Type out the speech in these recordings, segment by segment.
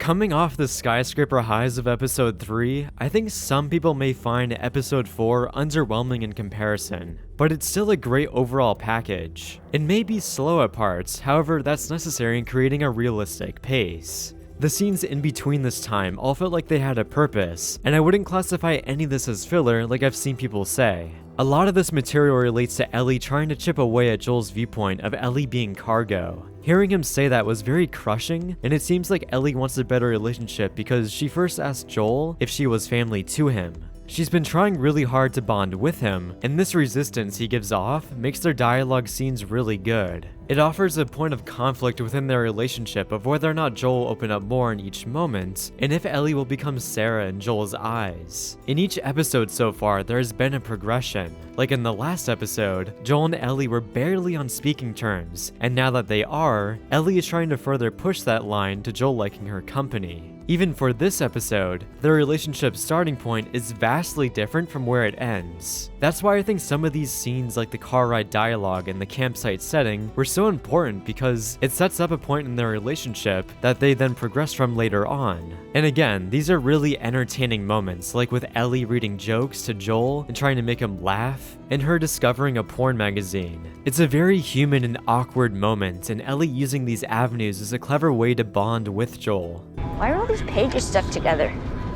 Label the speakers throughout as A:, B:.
A: Coming off the skyscraper highs of episode 3, I think some people may find episode 4 underwhelming in comparison, but it's still a great overall package. It may be slow at parts, however that's necessary in creating a realistic pace. The scenes in between this time all felt like they had a purpose, and I wouldn't classify any of this as filler like I've seen people say. A lot of this material relates to Ellie trying to chip away at Joel's viewpoint of Ellie being cargo. Hearing him say that was very crushing, and it seems like Ellie wants a better relationship because she first asked Joel if she was family to him. She's been trying really hard to bond with him, and this resistance he gives off makes their dialogue scenes really good. It offers a point of conflict within their relationship of whether or not Joel will open up more in each moment, and if Ellie will become Sarah in Joel's eyes. In each episode so far, there has been a progression. Like in the last episode, Joel and Ellie were barely on speaking terms, and now that they are, Ellie is trying to further push that line to Joel liking her company. Even for this episode, their relationship's starting point is vastly different from where it ends. That's why I think some of these scenes like the car ride dialogue and the campsite setting were so important because it sets up a point in their relationship that they then progress from later on. And again, these are really entertaining moments, like with Ellie reading jokes to Joel and trying to make him laugh, and her discovering a porn magazine. It's a very human and awkward moment, and Ellie using these avenues is a clever way to bond with Joel.
B: Why are all these pages stuck together?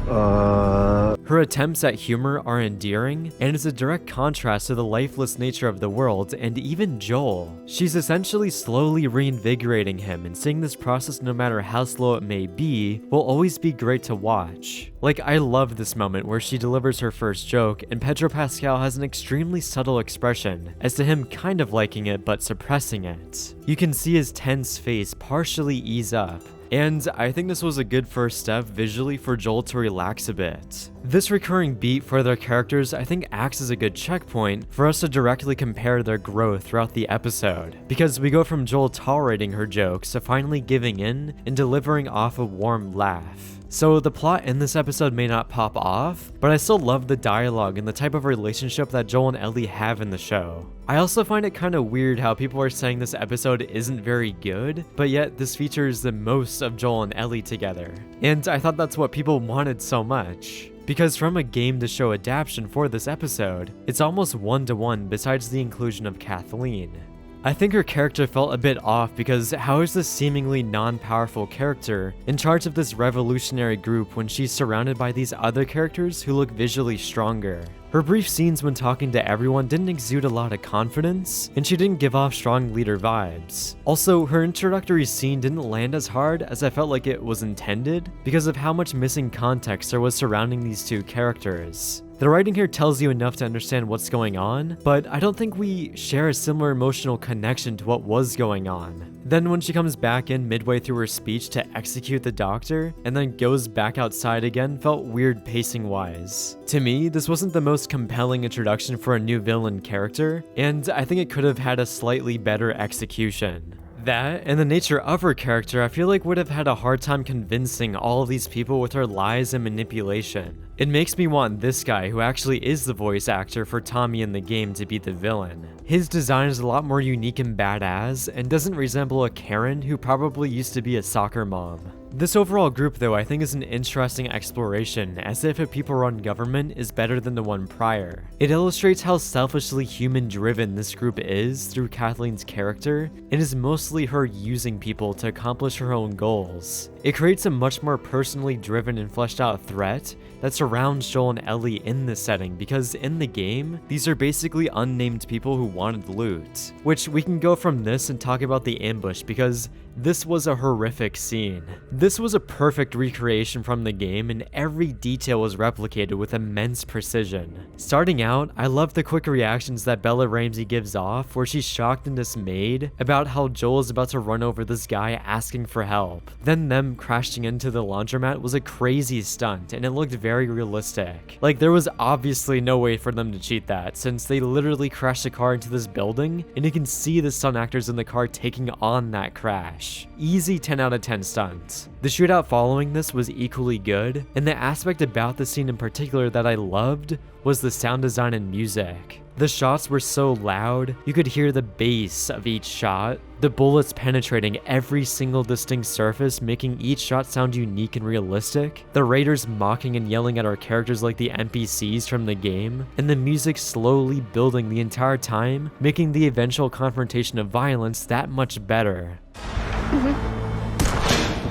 A: Her attempts at humor are endearing, and is a direct contrast to the lifeless nature of the world and even Joel. She's essentially slowly reinvigorating him, and seeing this process, no matter how slow it may be, will always be great to watch. Like, I love this moment where she delivers her first joke, and Pedro Pascal has an extremely subtle expression, as to him kind of liking it but suppressing it. You can see his tense face partially ease up. And I think this was a good first step visually for Joel to relax a bit. This recurring beat for their characters I think acts as a good checkpoint for us to directly compare their growth throughout the episode, because we go from Joel tolerating her jokes to finally giving in and delivering off a warm laugh. So the plot in this episode may not pop off, but I still love the dialogue and the type of relationship that Joel and Ellie have in the show. I also find it kind of weird how people are saying this episode isn't very good, but yet this features the most of Joel and Ellie together. And I thought that's what people wanted so much. Because from a game to show adaptation for this episode, it's almost one-to-one besides the inclusion of Kathleen. I think her character felt a bit off because how is this seemingly non-powerful character in charge of this revolutionary group when she's surrounded by these other characters who look visually stronger? Her brief scenes when talking to everyone didn't exude a lot of confidence, and she didn't give off strong leader vibes. Also, her introductory scene didn't land as hard as I felt like it was intended because of how much missing context there was surrounding these two characters. The writing here tells you enough to understand what's going on, but I don't think we share a similar emotional connection to what was going on. Then when she comes back in midway through her speech to execute the doctor, and then goes back outside again, felt weird pacing wise. To me, this wasn't the most compelling introduction for a new villain character, and I think it could have had a slightly better execution. That, and the nature of her character, I feel like would have had a hard time convincing all of these people with her lies and manipulation. It makes me want this guy, who actually is the voice actor for Tommy in the game, to be the villain. His design is a lot more unique and badass, and doesn't resemble a Karen who probably used to be a soccer mom. This overall group though I think is an interesting exploration, as if a people-run government is better than the one prior. It illustrates how selfishly human-driven this group is through Kathleen's character, and is mostly her using people to accomplish her own goals. It creates a much more personally driven and fleshed out threat that surrounds Joel and Ellie in this setting, because in the game, these are basically unnamed people who wanted loot. Which we can go from this and talk about the ambush, because this was a horrific scene. This was a perfect recreation from the game, and every detail was replicated with immense precision. Starting out, I love the quick reactions that Bella Ramsey gives off, where she's shocked and dismayed about how Joel is about to run over this guy asking for help. Then them crashing into the laundromat was a crazy stunt, and it looked very realistic. Like, there was obviously no way for them to cheat that, since they literally crashed the car into this building, and you can see the stunt actors in the car taking on that crash. Easy 10 out of 10 stunts. The shootout following this was equally good, and the aspect about the scene in particular that I loved was the sound design and music. The shots were so loud, you could hear the bass of each shot, the bullets penetrating every single distinct surface, making each shot sound unique and realistic, the raiders mocking and yelling at our characters like the NPCs from the game, and the music slowly building the entire time, making the eventual confrontation of violence that much better.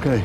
C: Okay.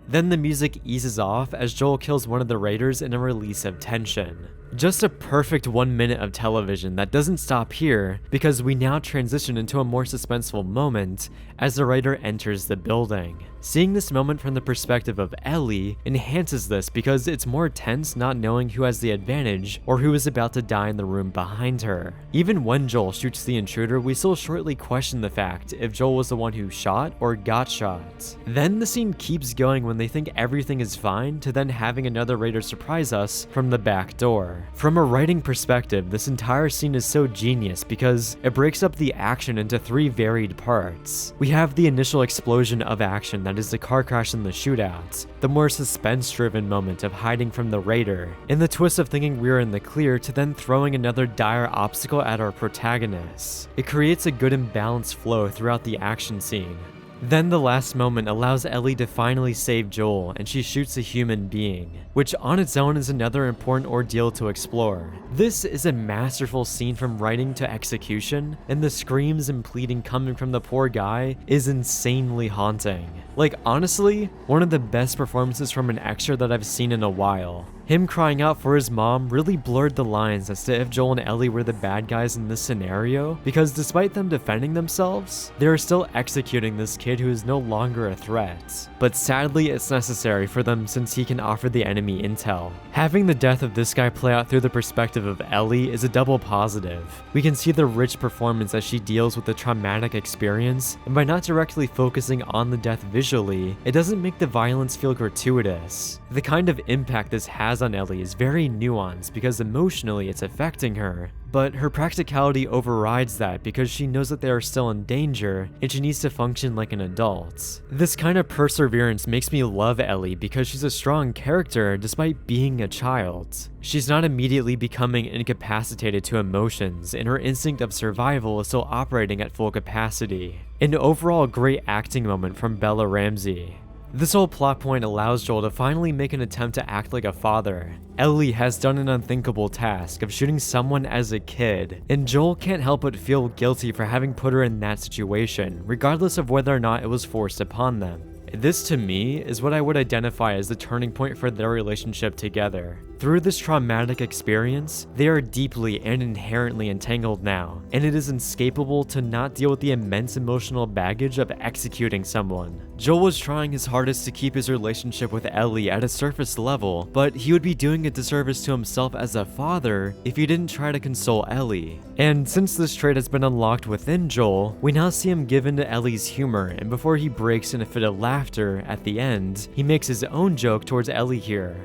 A: Then the music eases off as Joel kills one of the raiders in a release of tension. Just a perfect 1 minute of television that doesn't stop here, because we now transition into a more suspenseful moment as the raider enters the building. Seeing this moment from the perspective of Ellie enhances this because it's more tense not knowing who has the advantage or who is about to die in the room behind her. Even when Joel shoots the intruder, we still shortly question the fact if Joel was the one who shot or got shot. Then the scene keeps going when they think everything is fine to then having another raider surprise us from the back door. From a writing perspective, this entire scene is so genius because it breaks up the action into 3 varied parts. We have the initial explosion of action that is the car crash and the shootout, the more suspense-driven moment of hiding from the raider, and the twist of thinking we're in the clear to then throwing another dire obstacle at our protagonist. It creates a good and balanced flow throughout the action scene. Then the last moment allows Ellie to finally save Joel, and she shoots a human being, which on its own is another important ordeal to explore. This is a masterful scene from writing to execution, and the screams and pleading coming from the poor guy is insanely haunting. Like, honestly, one of the best performances from an extra that I've seen in a while. Him crying out for his mom really blurred the lines as to if Joel and Ellie were the bad guys in this scenario, because despite them defending themselves, they are still executing this kid who is no longer a threat. But sadly, it's necessary for them since he can offer the enemy intel. Having the death of this guy play out through the perspective of Ellie is a double positive. We can see the rich performance as she deals with the traumatic experience, and by not directly focusing on the death visually, it doesn't make the violence feel gratuitous. The kind of impact this has on Ellie is very nuanced because emotionally it's affecting her, but her practicality overrides that because she knows that they are still in danger and she needs to function like an adult. This kind of perseverance makes me love Ellie because she's a strong character despite being a child. She's not immediately becoming incapacitated to emotions, and her instinct of survival is still operating at full capacity. An overall great acting moment from Bella Ramsey. This whole plot point allows Joel to finally make an attempt to act like a father. Ellie has done an unthinkable task of shooting someone as a kid, and Joel can't help but feel guilty for having put her in that situation, regardless of whether or not it was forced upon them. This, to me, is what I would identify as the turning point for their relationship together. Through this traumatic experience, they are deeply and inherently entangled now, and it is inescapable to not deal with the immense emotional baggage of executing someone. Joel was trying his hardest to keep his relationship with Ellie at a surface level, but he would be doing a disservice to himself as a father if he didn't try to console Ellie. And since this trait has been unlocked within Joel, we now see him give in to Ellie's humor, and before he breaks in a fit of laughter at the end, he makes his own joke towards Ellie here.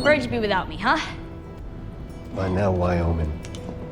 B: Where'd you be without me, huh?
C: By now, Wyoming.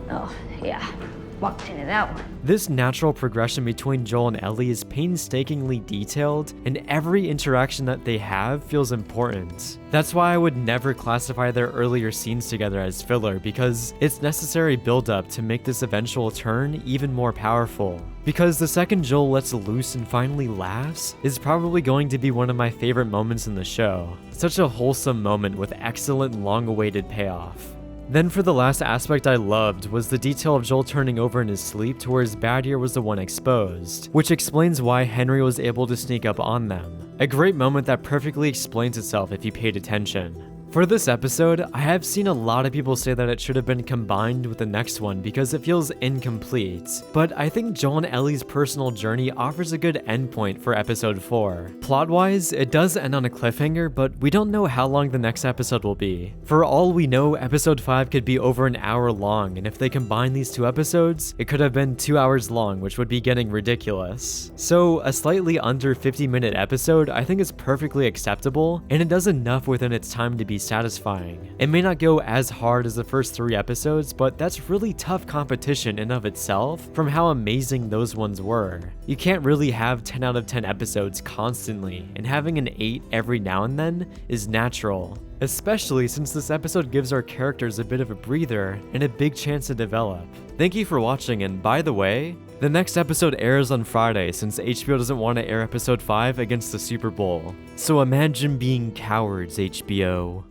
B: Oh, yeah. Walked into that one.
A: This natural progression between Joel and Ellie is painstakingly detailed, and every interaction that they have feels important. That's why I would never classify their earlier scenes together as filler, because it's necessary build-up to make this eventual turn even more powerful. Because the second Joel lets loose and finally laughs is probably going to be one of my favorite moments in the show. Such a wholesome moment with excellent long-awaited payoff. Then for the last aspect I loved was the detail of Joel turning over in his sleep to where his bad ear was the one exposed, which explains why Henry was able to sneak up on them. A great moment that perfectly explains itself if you paid attention. For this episode, I have seen a lot of people say that it should have been combined with the next one because it feels incomplete, but I think Joel and Ellie's personal journey offers a good endpoint for episode 4. Plot-wise, it does end on a cliffhanger, but we don't know how long the next episode will be. For all we know, episode 5 could be over an hour long, and if they combine these 2 episodes, it could have been 2 hours long, which would be getting ridiculous. So a slightly under 50-minute episode I think is perfectly acceptable, and it does enough within its time to be satisfying. It may not go as hard as the first 3 episodes, but that's really tough competition in of itself from how amazing those ones were. You can't really have 10 out of 10 episodes constantly, and having an 8 every now and then is natural. Especially since this episode gives our characters a bit of a breather and a big chance to develop. Thank you for watching, and by the way, the next episode airs on Friday since HBO doesn't want to air episode 5 against the Super Bowl. So imagine being cowards, HBO.